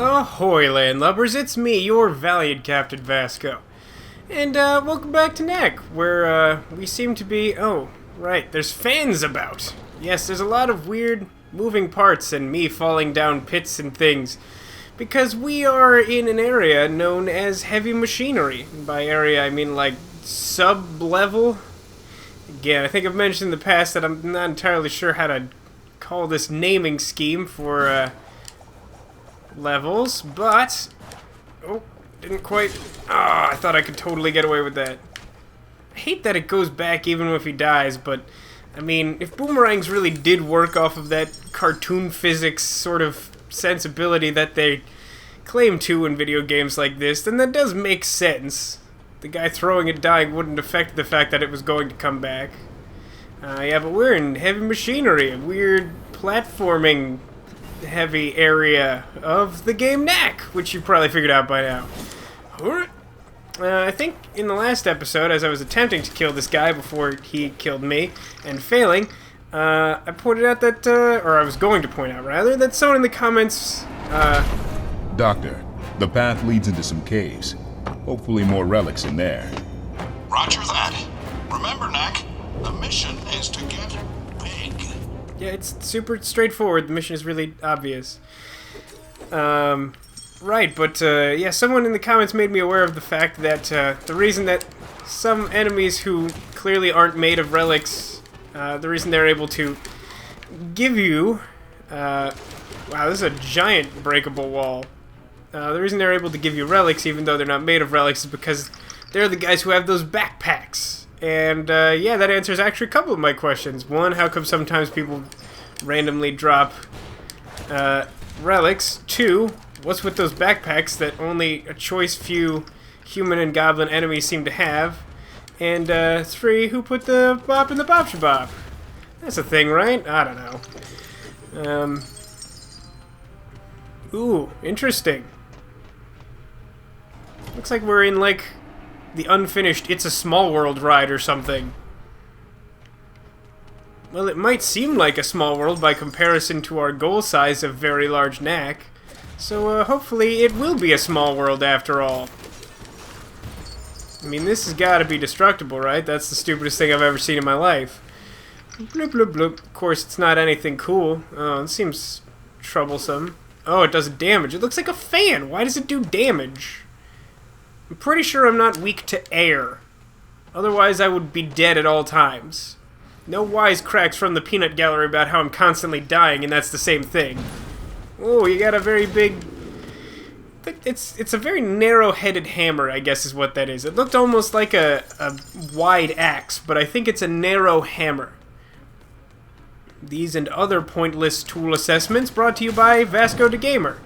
Ahoy, landlubbers, it's me, your valiant Captain Vasco. And, welcome back to Knack, where, we seem to be... Oh, right, there's fans about. Yes, there's a lot of weird moving parts and me falling down pits and things. Because we are in an area known as heavy machinery. And by area, I mean, like, sub-level. Again, I think I've mentioned in the past that I'm not entirely sure how to call this naming scheme for, levels, but... Oh, didn't quite... Ah, I thought I could totally get away with that. I hate that it goes back even if he dies, but... I mean, if boomerangs really did work off of that cartoon physics sort of sensibility that they claim to in video games like this, then that does make sense. The guy throwing it dying wouldn't affect the fact that it was going to come back. Yeah, but we're in heavy machinery, a weird platforming heavy area of the game Knack, which you probably figured out by now. I think in the last episode, as I was attempting to kill this guy before he killed me, and failing, I pointed out that, or I was going to point out, rather, that someone in the comments, Doctor, the path leads into some caves. Hopefully more relics in there. Roger that. Remember, Knack, the mission is to get big. Yeah, it's super straightforward. The mission is really obvious. Right, but, yeah, someone in the comments made me aware of the fact that, the reason that some enemies who clearly aren't made of relics, the reason they're able to give you, wow, this is a giant breakable wall. The reason they're able to give you relics, even though they're not made of relics, is because they're the guys who have those backpacks. And, yeah, that answers actually a couple of my questions. One, how come sometimes people randomly drop, relics? Two, what's with those backpacks that only a choice few human and goblin enemies seem to have? And, three, who put the bop in the bop shabop? That's a thing, right? I don't know. Ooh, interesting. Looks like we're in, like, the unfinished It's a Small World ride or something. Well, it might seem like a small world by comparison to our goal size of very large Knack. So, hopefully it will be a small world after all. I mean, this has got to be destructible, right? That's the stupidest thing I've ever seen in my life. Bloop, bloop, bloop. Of course, it's not anything cool. Oh, it seems troublesome. Oh, it does damage. It looks like a fan. Why does it do damage? I'm pretty sure I'm not weak to air. Otherwise, I would be dead at all times. No wisecracks from the peanut gallery about how I'm constantly dying, and that's the same thing. Oh, you got a very big... It's a very narrow-headed hammer, I guess is what that is. It looked almost like a wide axe, but I think it's a narrow hammer. These and other pointless tool assessments brought to you by VascoDaGamer,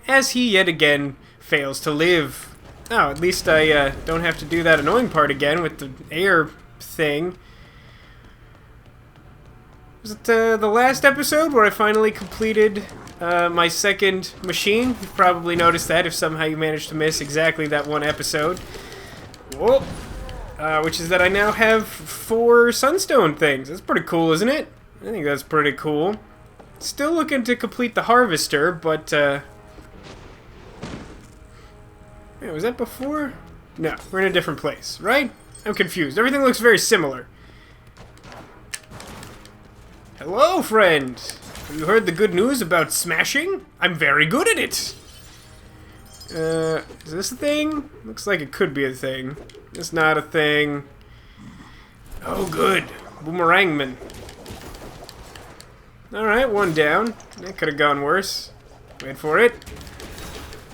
as he yet again fails to live. Oh, at least I don't have to do that annoying part again with the air thing. Was it the last episode where I finally completed my second machine? You've probably noticed that if somehow you managed to miss exactly that one episode. Whoa! Which is that I now have 4 sunstone things. That's pretty cool, isn't it? I think that's pretty cool. Still looking to complete the harvester, but, wait, was that before? No, we're in a different place, right? I'm confused. Everything looks very similar. Hello, friend! Have you heard the good news about smashing? I'm very good at it! Is this a thing? Looks like it could be a thing. It's not a thing. Oh, good. Boomerangman. Alright, one down. That could have gone worse. Wait for it.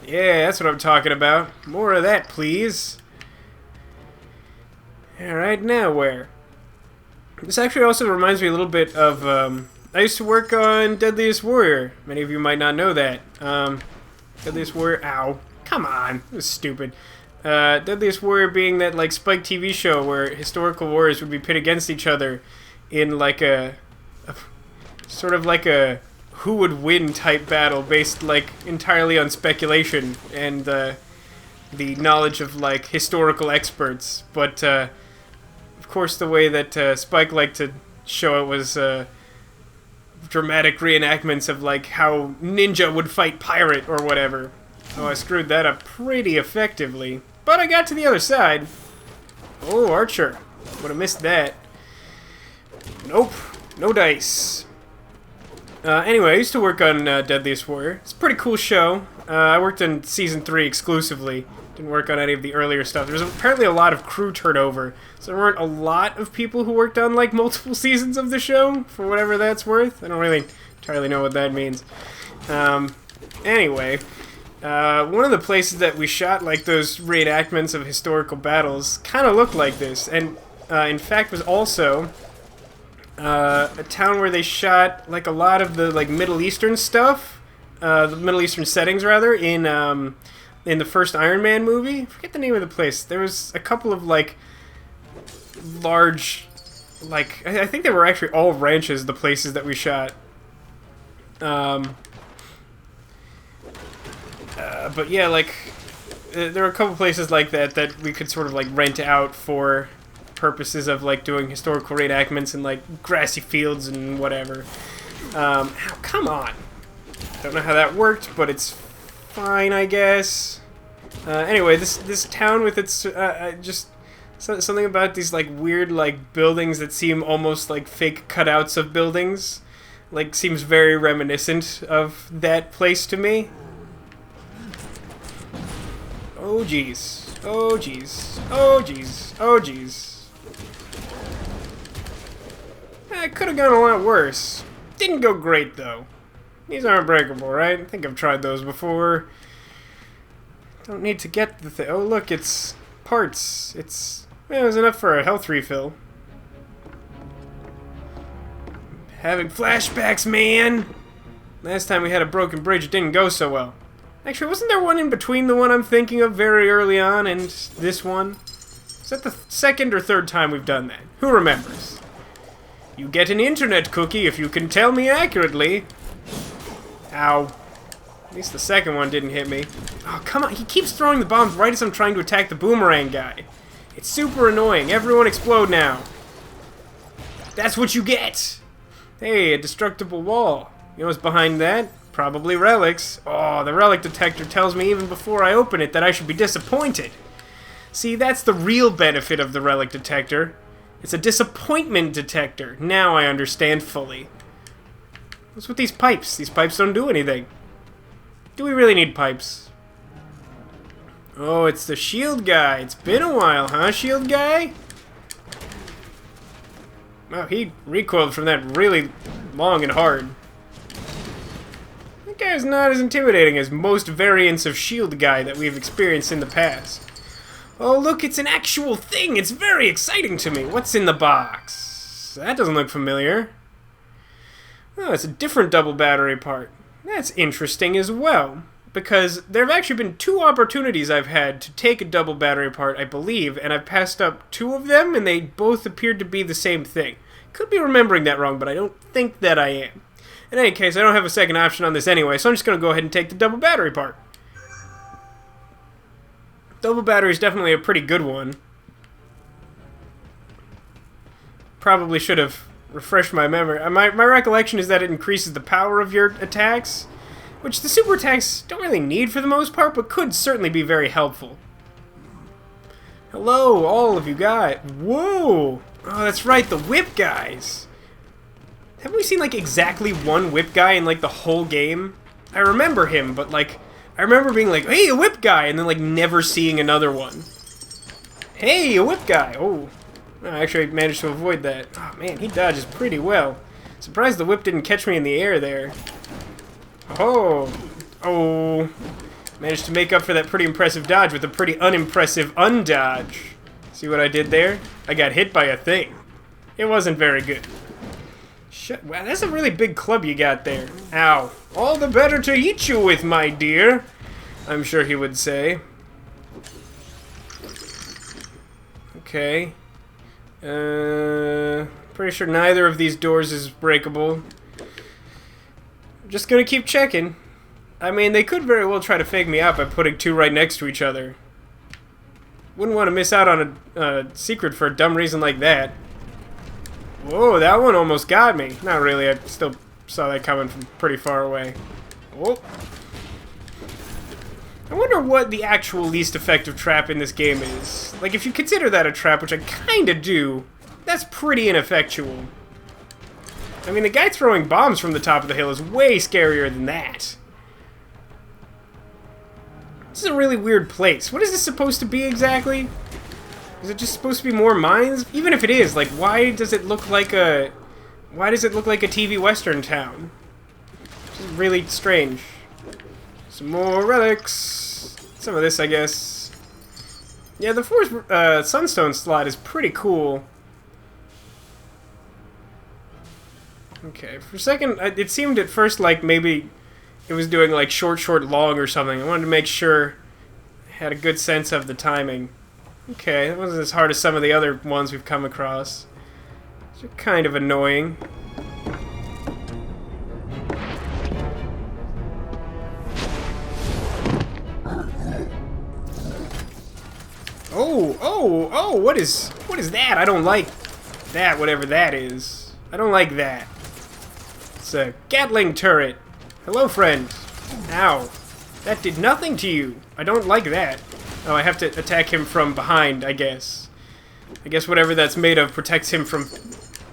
Yeah, that's what I'm talking about. More of that, please. Alright, now where? This actually also reminds me a little bit of, I used to work on Deadliest Warrior. Many of you might not know that. Deadliest Warrior, ow. Come on, it was stupid. Deadliest Warrior being that, like, Spike TV show where historical warriors would be pit against each other in, like, a sort of like a who would win type battle based, like, entirely on speculation and, the knowledge of, like, historical experts. But, of course, the way that, Spike liked to show it was, dramatic reenactments of, like, how ninja would fight pirate or whatever. Oh, I screwed that up pretty effectively. But I got to the other side. Oh, Archer. Would have missed that. Nope. No dice. Anyway, I used to work on Deadliest Warrior. It's a pretty cool show. I worked on Season 3 exclusively. Didn't work on any of the earlier stuff. There was apparently a lot of crew turnover. So there weren't a lot of people who worked on, like, multiple seasons of the show, for whatever that's worth. I don't really entirely know what that means. Anyway, one of the places that we shot, like, those reenactments of historical battles kind of looked like this. And, in fact, was also a town where they shot, like, a lot of the, like, Middle Eastern stuff. The Middle Eastern settings, rather, in the first Iron Man movie. I forget the name of the place. There was a couple of, like, large, like, I think they were actually all ranches, the places that we shot. But yeah, like, there were a couple places like that that we could sort of, like, rent out for purposes of, like, doing historical reenactments and, like, grassy fields and whatever. Come on. Don't know how that worked, but it's fine, I guess. Anyway, this town with its, just something about these, like, weird, like, buildings that seem almost like fake cutouts of buildings. Like, seems very reminiscent of that place to me. Oh, jeez. Oh, jeez. Oh, jeez. Oh, jeez. It could have gone a lot worse. Didn't go great, though. These aren't breakable, right? I think I've tried those before. Don't need to get the thing. Oh, look, it's parts. Well, it was enough for a health refill. Having flashbacks, man! Last time we had a broken bridge, it didn't go so well. Actually, wasn't there one in between the one I'm thinking of very early on and this one? Is that the second or third time we've done that? Who remembers? You get an internet cookie if you can tell me accurately. Ow. At least the second one didn't hit me. Oh, come on. He keeps throwing the bombs right as I'm trying to attack the boomerang guy. It's super annoying. Everyone explode now. That's what you get. Hey, a destructible wall. You know what's behind that? Probably relics. Oh, the relic detector tells me even before I open it that I should be disappointed. See, that's the real benefit of the relic detector. It's a disappointment detector. Now I understand fully. What's with these pipes? These pipes don't do anything. Do we really need pipes? Oh, it's the shield guy. It's been a while, huh, shield guy? Wow, he recoiled from that really long and hard. That guy's not as intimidating as most variants of shield guy that we've experienced in the past. Oh, look, it's an actual thing. It's very exciting to me. What's in the box? That doesn't look familiar. Oh, it's a different double battery part. That's interesting as well, because there have actually been 2 opportunities I've had to take a double battery part, I believe, and I've passed up 2 of them, and they both appeared to be the same thing. Could be remembering that wrong, but I don't think that I am. In any case, I don't have a second option on this anyway, so I'm just going to go ahead and take the double battery part. Double battery is definitely a pretty good one. Probably should have refreshed my memory. My recollection is that it increases the power of your attacks, which the super attacks don't really need for the most part, but could certainly be very helpful. Hello, all of you guys. Whoa! Oh, that's right, the whip guys. Haven't we seen, like, exactly one whip guy in, like, the whole game? I remember him, but, like, I remember being like, hey, a whip guy, and then, like, never seeing another one. Hey, a whip guy. Oh, actually, I managed to avoid that. Oh, man, he dodges pretty well. Surprised the whip didn't catch me in the air there. Oh. Oh. Managed to make up for that pretty impressive dodge with a pretty unimpressive undodge. See what I did there? I got hit by a thing. It wasn't very good. Wow, that's a really big club you got there. Ow. All the better to eat you with, my dear, I'm sure he would say. Okay. Pretty sure neither of these doors is breakable. Just gonna keep checking. I mean, they could very well try to fake me out by putting 2 right next to each other. Wouldn't want to miss out on a secret for a dumb reason like that. Whoa, that one almost got me. Not really, I still saw that coming from pretty far away. Oh. I wonder what the actual least effective trap in this game is. Like, if you consider that a trap, which I kinda do, that's pretty ineffectual. I mean, the guy throwing bombs from the top of the hill is way scarier than that. This is a really weird place. What is this supposed to be exactly? Is it just supposed to be more mines? Even if it is, like, why does it look like a TV Western town? This is really strange. Some more relics. Some of this, I guess. Yeah, the fourth sunstone slot is pretty cool. Okay, for a second, it seemed at first like maybe it was doing like short, long or something. I wanted to make sure I had a good sense of the timing. Okay, that wasn't as hard as some of the other ones we've come across. These are kind of annoying. Oh, what is that? I don't like that, whatever that is. I don't like that. It's a Gatling turret. Hello, friend. Ow. That did nothing to you. I don't like that. Oh, I have to attack him from behind, I guess. I guess whatever that's made of protects him from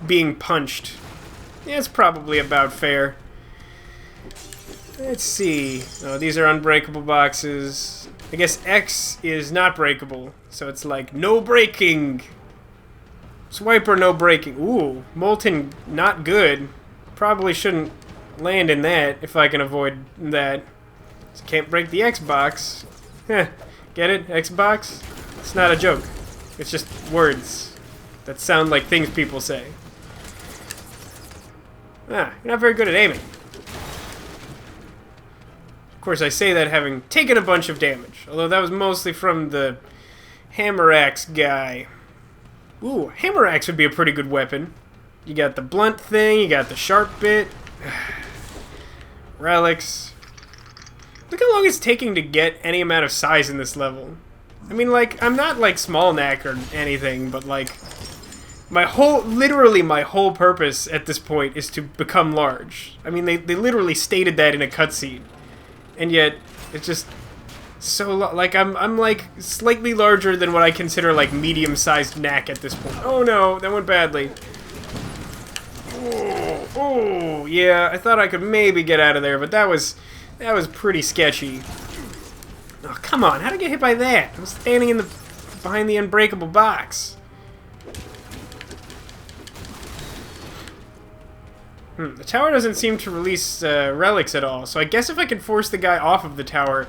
being punched. Yeah, it's probably about fair. Let's see. Oh, these are unbreakable boxes. I guess X is not breakable, so it's like no breaking. Swipe or no breaking. Ooh, molten, not good. Probably shouldn't land in that if I can avoid that. Just can't break the Xbox. Heh, get it? Xbox? It's not a joke. It's just words that sound like things people say. Ah, you're not very good at aiming. Of course, I say that having taken a bunch of damage, although that was mostly from the hammer axe guy. Ooh, hammer axe would be a pretty good weapon. You got the blunt thing, you got the sharp bit. Relics. Look how long it's taking to get any amount of size in this level. I mean, like, I'm not like small Knack or anything, but like, literally my whole purpose at this point is to become large. I mean, they literally stated that in a cutscene. And yet, it's just so like I'm like slightly larger than what I consider like medium-sized Knack at this point. Oh no, that went badly. Oh, yeah, I thought I could maybe get out of there, but that was pretty sketchy. Oh, come on, how'd I get hit by that? I was standing behind the unbreakable box. The tower doesn't seem to release relics at all, so I guess if I can force the guy off of the tower,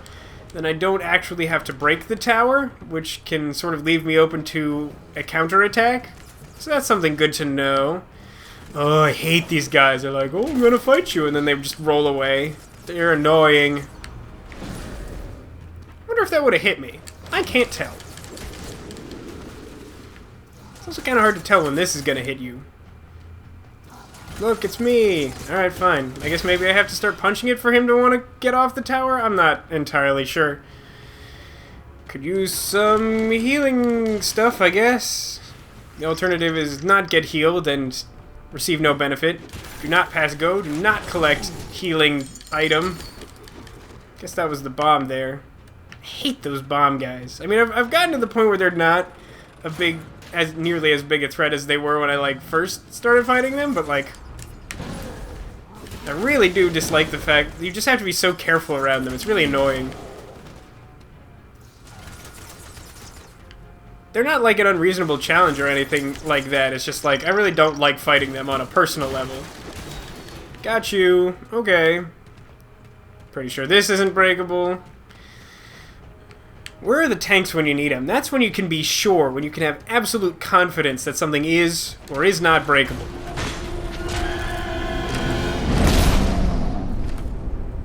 then I don't actually have to break the tower, which can sort of leave me open to a counterattack. So that's something good to know. Oh, I hate these guys. They're like, oh, I'm gonna fight you, and then they just roll away. They're annoying. I wonder if that would have hit me. I can't tell. It's also kind of hard to tell when this is gonna hit you. Look, it's me. Alright, fine. I guess maybe I have to start punching it for him to want to get off the tower? I'm not entirely sure. Could use some healing stuff, I guess. The alternative is not get healed and receive no benefit. Do not pass go. Do not collect healing item. Guess that was the bomb there. I hate those bomb guys. I mean, I've gotten to the point where they're not nearly as big a threat as they were when I like first started fighting them, but like I really do dislike the fact that you just have to be so careful around them. It's really annoying. They're not like an unreasonable challenge or anything like that. It's just like, I really don't like fighting them on a personal level. Got you. Okay. Pretty sure this isn't breakable. Where are the tanks when you need them? That's when you can be sure, when you can have absolute confidence that something is or is not breakable.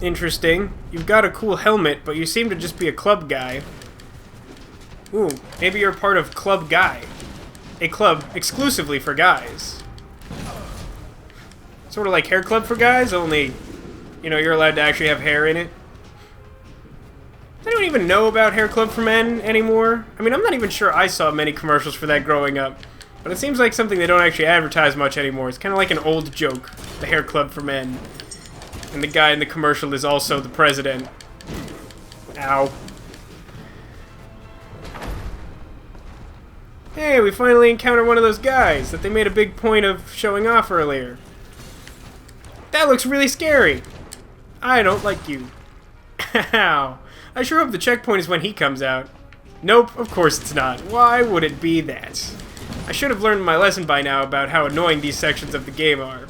Interesting. You've got a cool helmet, but you seem to just be a club guy. Ooh, maybe you're part of Club Guy. A club exclusively for guys. Sort of like Hair Club for guys, only, you know, you're allowed to actually have hair in it. I don't even know about Hair Club for Men anymore. I mean, I'm not even sure I saw many commercials for that growing up. But it seems like something they don't actually advertise much anymore. It's kind of like an old joke, the Hair Club for Men. And the guy in the commercial is also the president. Ow. Hey, we finally encountered one of those guys that they made a big point of showing off earlier. That looks really scary. I don't like you. Ow. I sure hope the checkpoint is when he comes out. Nope, of course it's not. Why would it be that? I should have learned my lesson by now about how annoying these sections of the game are.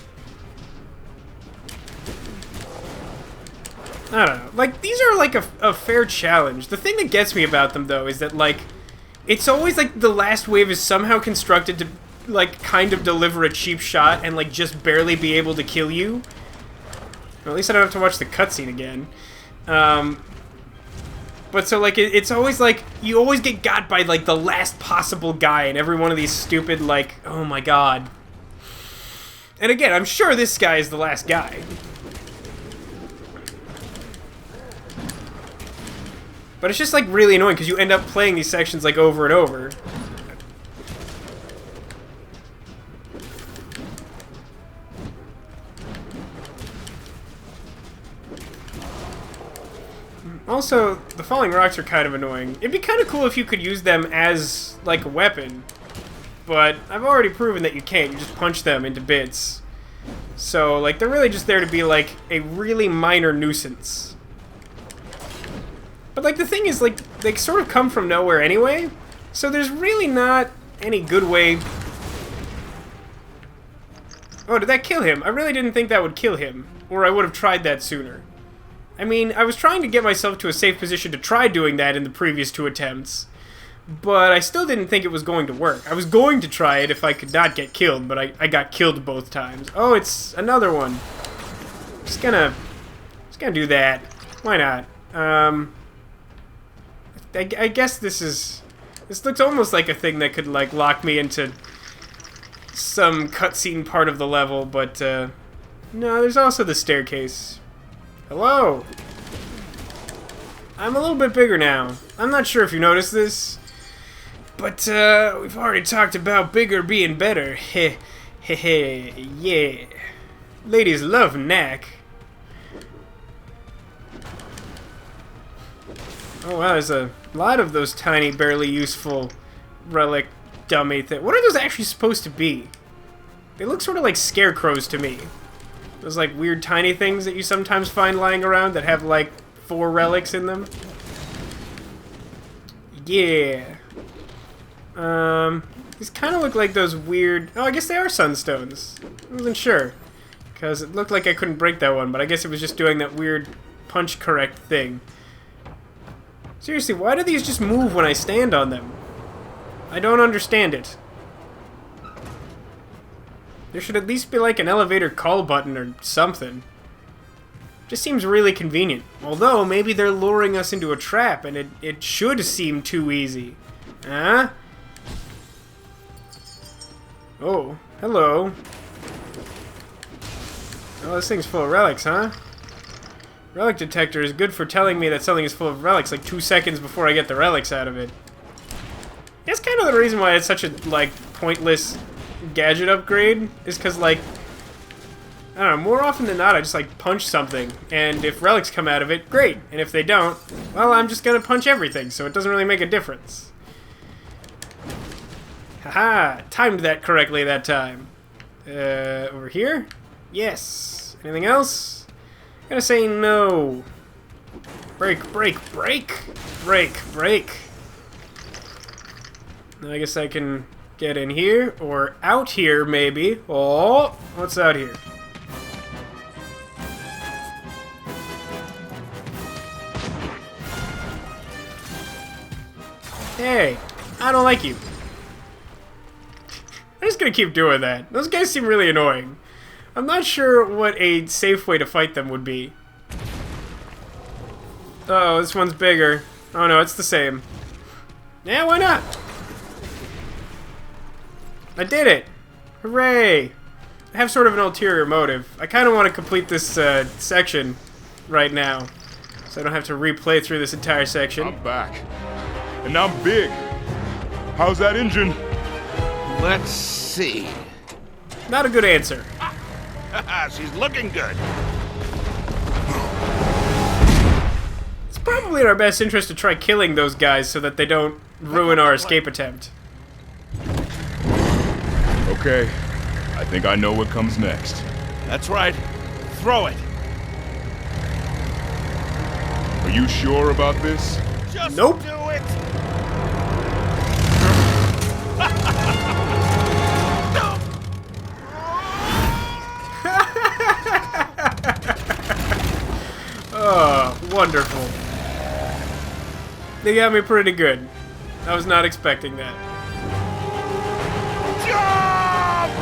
I don't know. Like, these are like a fair challenge. The thing that gets me about them, though, is that, like, it's always like the last wave is somehow constructed to, like, kind of deliver a cheap shot and, like, just barely be able to kill you. Well, at least I don't have to watch the cutscene again. But so, like, it's always like, you always get got by, like, the last possible guy in every one of these stupid, like, oh my god. And again, I'm sure this guy is the last guy. But it's just, like, really annoying because you end up playing these sections, like, over and over. Also, the falling rocks are kind of annoying. It'd be kind of cool if you could use them as, like, a weapon. But I've already proven that you can't. You just punch them into bits. So, like, they're really just there to be, like, a really minor nuisance. But, like, the thing is, like, they sort of come from nowhere anyway. So there's really not any good way... Oh, did that kill him? I really didn't think that would kill him. Or I would have tried that sooner. I mean, I was trying to get myself to a safe position to try doing that in the previous 2 attempts. But I still didn't think it was going to work. I was going to try it if I could not get killed, but I got killed both times. Oh, it's another one. Just gonna do that. Why not? I guess this looks almost like a thing that could, like, lock me into some cutscene part of the level, but, no, there's also the staircase. Hello! I'm a little bit bigger now. I'm not sure if you noticed this, but, we've already talked about bigger being better. Heh, heh, heh, yeah. Ladies love Knack. Oh wow, there's a lot of those tiny, barely useful relic dummy things. What are those actually supposed to be? They look sort of like scarecrows to me. Those, like, weird tiny things that you sometimes find lying around that have, like, 4 relics in them. Yeah. These kind of look like those weird... Oh, I guess they are sunstones. I wasn't sure. Because it looked like I couldn't break that one, but I guess it was just doing that weird punch correct thing. Seriously, why do these just move when I stand on them? I don't understand it. There should at least be like an elevator call button or something. Just seems really convenient. Although, maybe they're luring us into a trap and it should seem too easy. Huh? Oh, hello. Oh, this thing's full of relics, huh? Relic detector is good for telling me that something is full of relics like 2 seconds before I get the relics out of it. That's kind of the reason why it's such a, like, pointless gadget upgrade, is because, like, I don't know, more often than not I just, like, punch something, and if relics come out of it, great, and if they don't, well, I'm just gonna punch everything, so it doesn't really make a difference. Haha, timed that correctly that time. Over here? Yes. Anything else? I'm gonna say no. Break, break, break! Break, break! I guess I can get in here, or out here, maybe. Oh, what's out here? Hey, I don't like you. I'm just gonna keep doing that. Those guys seem really annoying. I'm not sure what a safe way to fight them would be. Uh-oh, this one's bigger. Oh no, it's the same. Yeah, why not? I did it! Hooray! I have sort of an ulterior motive. I kind of want to complete this section right now, so I don't have to replay through this entire section. I'm back. And I'm big. How's that engine? Let's see. Not a good answer. She's looking good. It's probably in our best interest to try killing those guys so that they don't ruin our escape attempt. Okay, I think I know what comes next. That's right. Throw it. Are you sure about this? Just Nope. do it. Oh, wonderful. They got me pretty good. I was not expecting that. Jump!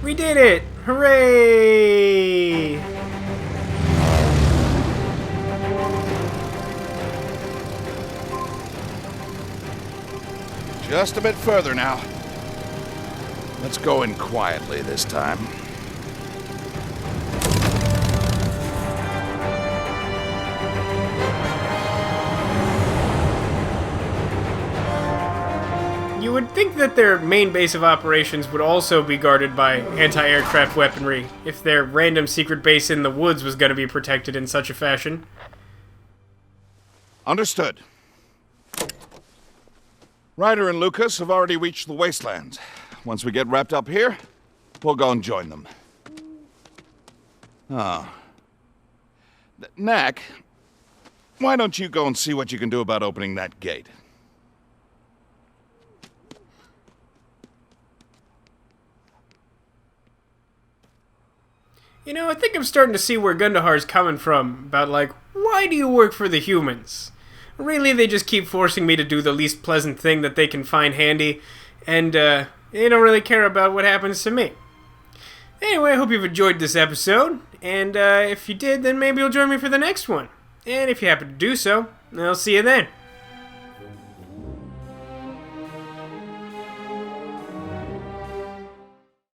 We did it! Hooray! Just a bit further now. Let's go in quietly this time. You would think that their main base of operations would also be guarded by anti-aircraft weaponry, if their random secret base in the woods was going to be protected in such a fashion. Understood. Ryder and Lucas have already reached the wastelands. Once we get wrapped up here, we'll go and join them. Knack, why don't you go and see what you can do about opening that gate? You know, I think I'm starting to see where Gundahar's coming from, about like, why do you work for the humans? Really, they just keep forcing me to do the least pleasant thing that they can find handy, and they don't really care about what happens to me. Anyway, I hope you've enjoyed this episode, and if you did, then maybe you'll join me for the next one. And if you happen to do so, I'll see you then.